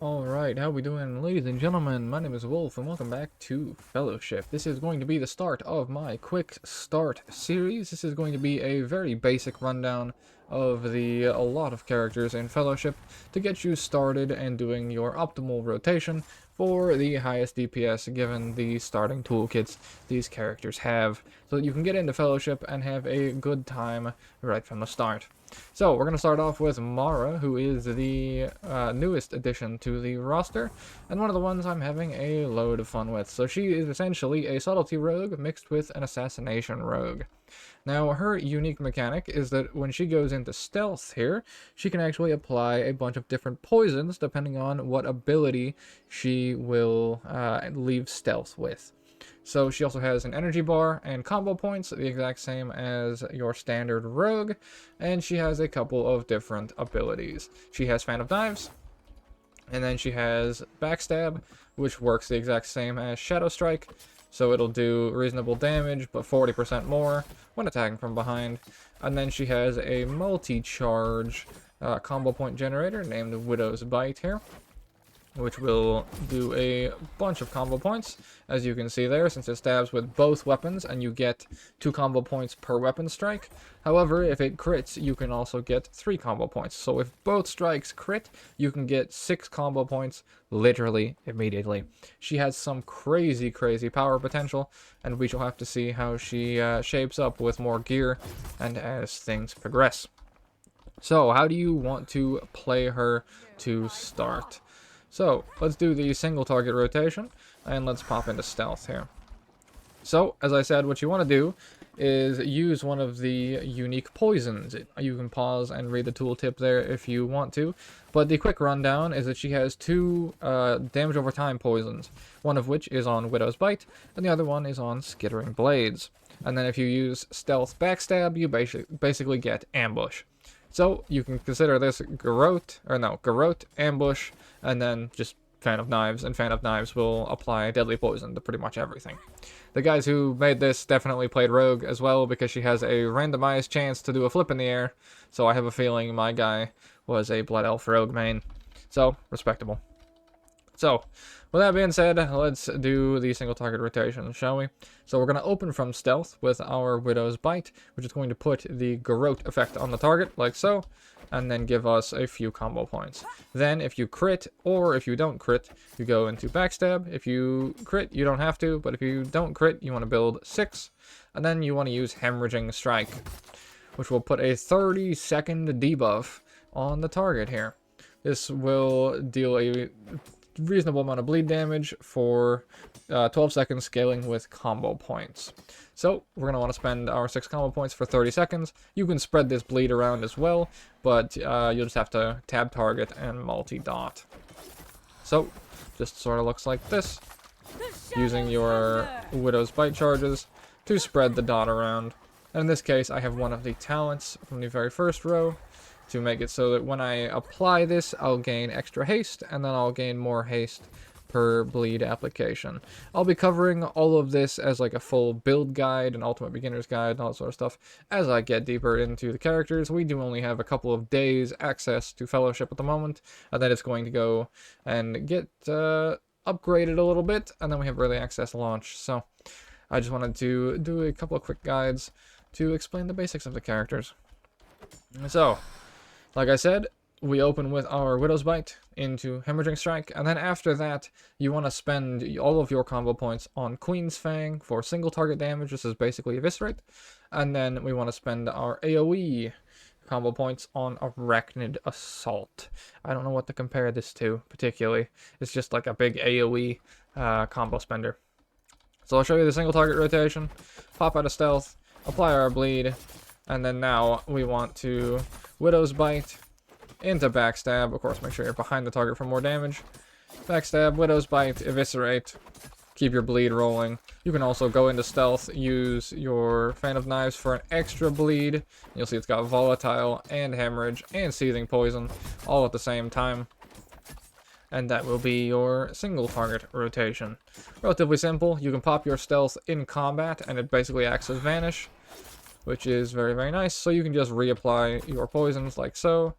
Alright, how we doing, ladies and gentlemen? My name is Wolf, and welcome back to Fellowship. This is going to be the start of my Quick Start series. This is going to be a very basic rundown of a lot of characters in Fellowship to get you started and doing your optimal rotation for the highest DPS given the starting toolkits these characters have, so that you can get into Fellowship and have a good time right from the start. So, we're going to start off with Mara, who is the newest addition to the roster, and one of the ones I'm having a load of fun with. So she is essentially a subtlety rogue mixed with an assassination rogue. Now, her unique mechanic is that when she goes into stealth here, she can actually apply a bunch of different poisons depending on what ability she will leave stealth with. So she also has an energy bar and combo points, the exact same as your standard rogue, and she has a couple of different abilities. She has Fan of Knives, and then she has Backstab, which works the exact same as Shadow Strike, so it'll do reasonable damage, but 40% more when attacking from behind. And then she has a multi-charge combo point generator named Widow's Bite here, which will do a bunch of combo points, as you can see there, since it stabs with both weapons, and you get 2 combo points per weapon strike. However, if it crits, you can also get 3 combo points. So if both strikes crit, you can get 6 combo points literally immediately. She has some crazy power potential, and we shall have to see how she shapes up with more gear and as things progress. So, how do you want to play her to start? So, let's do the single target rotation, and let's pop into stealth here. So, as I said, what you want to do is use one of the unique poisons. You can pause and read the tooltip there if you want to, but the quick rundown is that she has 2 damage over time poisons, one of which is on Widow's Bite, and the other one is on Skittering Blades. And then if you use Stealth Backstab, you basically get Ambush. So, you can consider this Garrote, Ambush, and then just Fan of Knives, and Fan of Knives will apply Deadly Poison to pretty much everything. The guys who made this definitely played Rogue as well, because she has a randomized chance to do a flip in the air, so I have a feeling my guy was a Blood Elf Rogue main. So, respectable. So, with that being said, let's do the single target rotation, shall we? So we're going to open from stealth with our Widow's Bite, which is going to put the Garrote effect on the target, like so, and then give us a few combo points. Then, if you crit, or if you don't crit, you go into Backstab. If you crit, you don't have to, but if you don't crit, you want to build 6, and then you want to use Hemorrhaging Strike, which will put a 30-second debuff on the target here. This will deal a reasonable amount of bleed damage for 12 seconds, scaling with combo points. So we're going to want to spend our 6 combo points for 30 seconds. You can spread this bleed around as well, but you'll just have to tab target and multi-dot. So just sort of looks like this, using your Widow's Bite charges to spread the dot around. And in this case, I have one of the talents from the very first row, to make it so that when I apply this, I'll gain extra haste, and then I'll gain more haste per bleed application. I'll be covering all of this as like a full build guide, an ultimate beginner's guide, and all that sort of stuff as I get deeper into the characters. We do only have a couple of days access to Fellowship at the moment, and then it's going to go and get upgraded a little bit, and then we have early access launch. So I just wanted to do a couple of quick guides to explain the basics of the characters. So, like I said, we open with our Widow's Bite into Hemorrhaging Strike, and then after that, you want to spend all of your combo points on Queen's Fang for single target damage. This is basically Eviscerate. And then we want to spend our AoE combo points on Arachnid Assault. I don't know what to compare this to, particularly. It's just like a big AoE combo spender. So I'll show you the single target rotation, pop out of stealth, apply our bleed, and then now we want to Widow's Bite into Backstab. Of course, make sure you're behind the target for more damage. Backstab, Widow's Bite, Eviscerate. Keep your bleed rolling. You can also go into stealth, use your Fan of Knives for an extra bleed. You'll see it's got Volatile and Hemorrhage and Seething Poison all at the same time. And that will be your single target rotation. Relatively simple. You can pop your stealth in combat, and it basically acts as Vanish, which is very nice. So you can just reapply your poisons like so,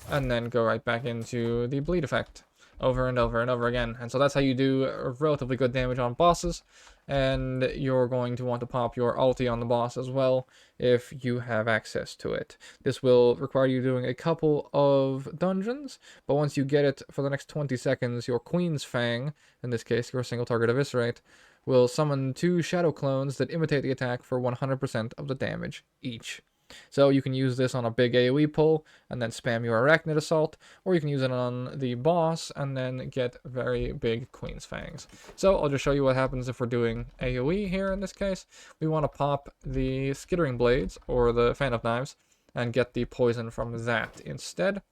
and then go right back into the bleed effect. over and over and over again. And so that's how you do relatively good damage on bosses. And you're going to want to pop your ulti on the boss as well if you have access to it. This will require you doing a couple of dungeons, but once you get it for the next 20 seconds, your Queen's Fang, in this case your single target eviscerate, will summon 2 shadow clones that imitate the attack for 100% of the damage each. So you can use this on a big AoE pull and then spam your Arachnid Assault, or you can use it on the boss and then get very big Queen's Fangs. So I'll just show you what happens if we're doing AoE here in this case. We want to pop the Skittering Blades, or the Fan of Knives, and get the poison from that instead.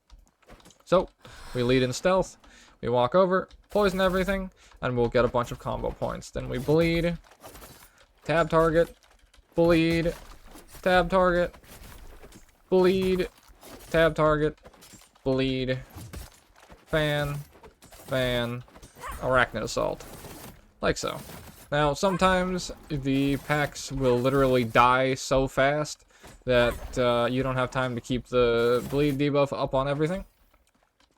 So we lead in stealth, we walk over, poison everything, and we'll get a bunch of combo points. Then we bleed, tab target, bleed, tab target, bleed, tab target, bleed, fan, Arachnid Assault. Like so. Now, sometimes the packs will literally die so fast that you don't have time to keep the bleed debuff up on everything.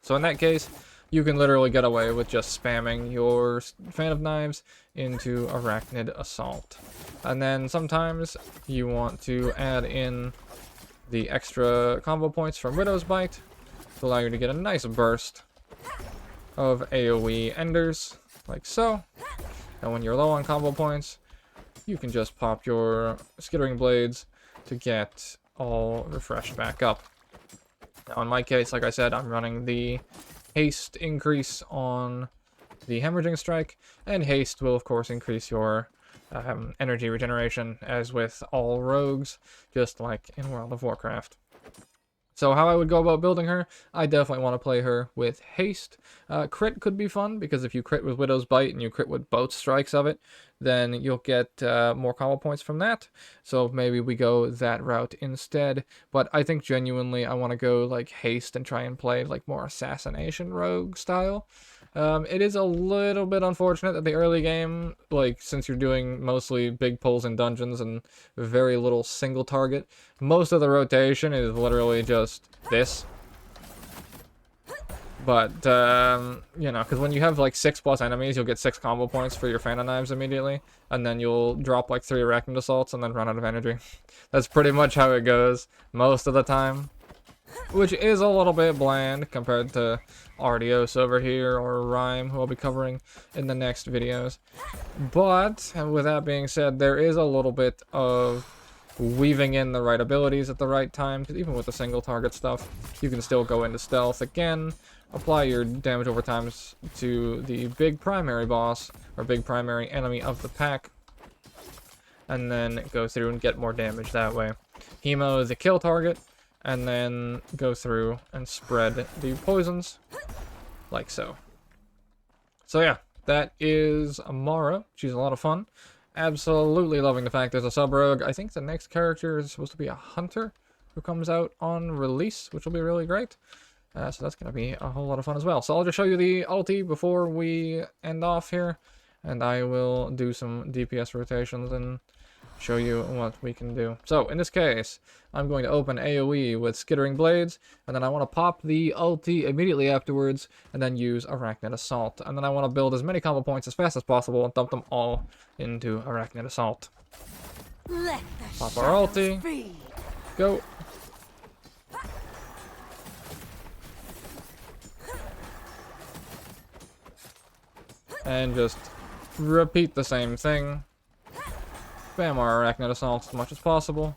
So in that case, you can literally get away with just spamming your Fan of Knives into Arachnid Assault. And then sometimes you want to add in the extra combo points from Widow's Bite to allow you to get a nice burst of AoE enders, like so. And when you're low on combo points, you can just pop your Skittering Blades to get all refreshed back up. Now in my case, like I said, I'm running the haste increase on the Hemorrhaging Strike, and haste will of course increase your energy regeneration, as with all rogues, just like in World of Warcraft. So how I would go about building her, I definitely want to play her with haste. Crit could be fun, because if you crit with Widow's Bite and you crit with both strikes of it, then you'll get more combo points from that. So maybe we go that route instead. But I think genuinely I want to go like haste and try and play like more assassination rogue style. It is a little bit unfortunate that the early game, like, since you're doing mostly big pulls in dungeons and very little single target, most of the rotation is literally just this. But, you know, because when you have like 6+ enemies, you'll get 6 combo points for your Fan of Knives immediately, and then you'll drop like 3 Arachnid Assaults and then run out of energy. That's pretty much how it goes most of the time, which is a little bit bland compared to Ardios over here, or Rhyme, who I'll be covering in the next videos. But with that being said, there is a little bit of weaving in the right abilities at the right time, because even with the single target stuff, you can still go into stealth again, apply your damage over times to the big primary boss, or big primary enemy of the pack, and then go through and get more damage that way. Hemo is the kill target, and then go through and spread the poisons, like so. So yeah, that is Amara. She's a lot of fun. Absolutely loving the fact there's a sub-rogue. I think the next character is supposed to be a hunter who comes out on release, which will be really great. So that's going to be a whole lot of fun as well. So I'll just show you the ulti before we end off here, and I will do some DPS rotations and show you what we can do. So in this case, I'm going to open AoE with Skittering Blades, and then I want to pop the ulti immediately afterwards, and then use Arachnid Assault. And then I want to build as many combo points as fast as possible and dump them all into Arachnid Assault. Pop our ulti. Go. And just repeat the same thing. Spam our Arachnid Assault as much as possible.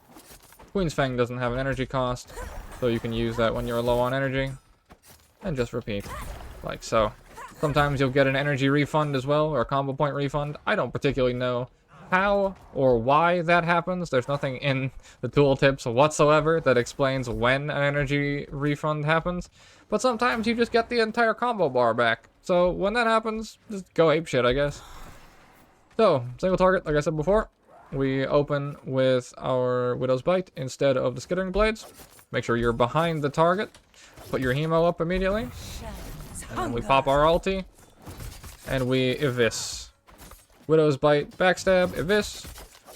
Queen's Fang doesn't have an energy cost, so you can use that when you're low on energy. And just repeat, like so. Sometimes you'll get an energy refund as well, or a combo point refund. I don't particularly know how or why that happens. There's nothing in the tooltips whatsoever that explains when an energy refund happens. But sometimes you just get the entire combo bar back. So when that happens, just go apeshit, I guess. So, single target, like I said before. We open with our Widow's Bite instead of the Skittering Blades. Make sure you're behind the target. Put your Hemo up immediately. And then we pop our ulti. And we Evis. Widow's Bite, backstab, Evis.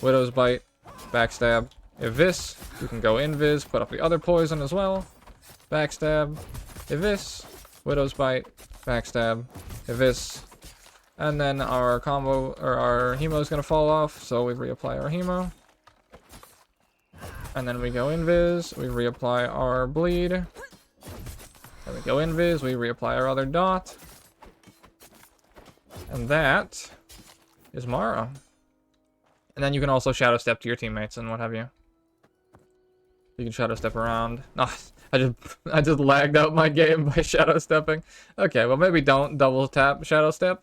Widow's Bite, backstab, Evis. You can go invis, put up the other poison as well. Backstab, Evis. Widow's Bite, Backstab, Evis, and then our combo, or our Hemo is going to fall off, so we reapply our Hemo. And then we go Invis, we reapply our Bleed. Then we go Invis, we reapply our other Dot. And that is Mara. And then you can also Shadow Step to your teammates and what have you. You can Shadow Step around. No, I just lagged out my game by Shadow Stepping. Okay, well maybe don't double tap Shadow Step.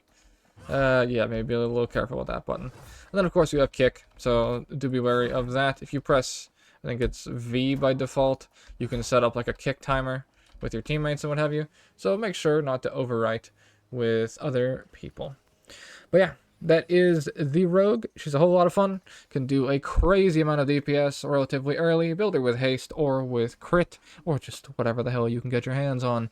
Yeah, maybe be a little careful with that button. And then of course you have Kick, so do be wary of that. If you press, I think it's V by default, you can set up like a kick timer with your teammates and what have you. So make sure not to overwrite with other people. But yeah, that is the Rogue. She's a whole lot of fun. Can do a crazy amount of DPS relatively early. Build her with haste or with crit or just whatever the hell you can get your hands on.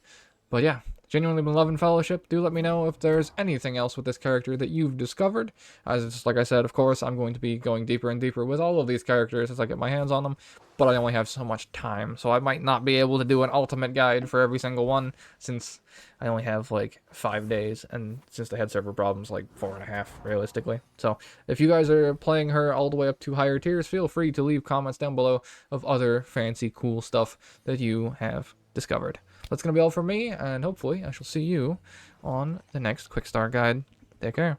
But yeah, genuinely been loving Fellowship. Do let me know if there's anything else with this character that you've discovered. As like I said, of course, I'm going to be going deeper and deeper with all of these characters as I get my hands on them. But I only have so much time, so I might not be able to do an ultimate guide for every single one, since I only have like 5 days, and since they had server problems, like 4.5 realistically. So if you guys are playing her all the way up to higher tiers, feel free to leave comments down below of other fancy cool stuff that you have discovered. That's going to be all from me, and hopefully I shall see you on the next Quick Start Guide. Take care.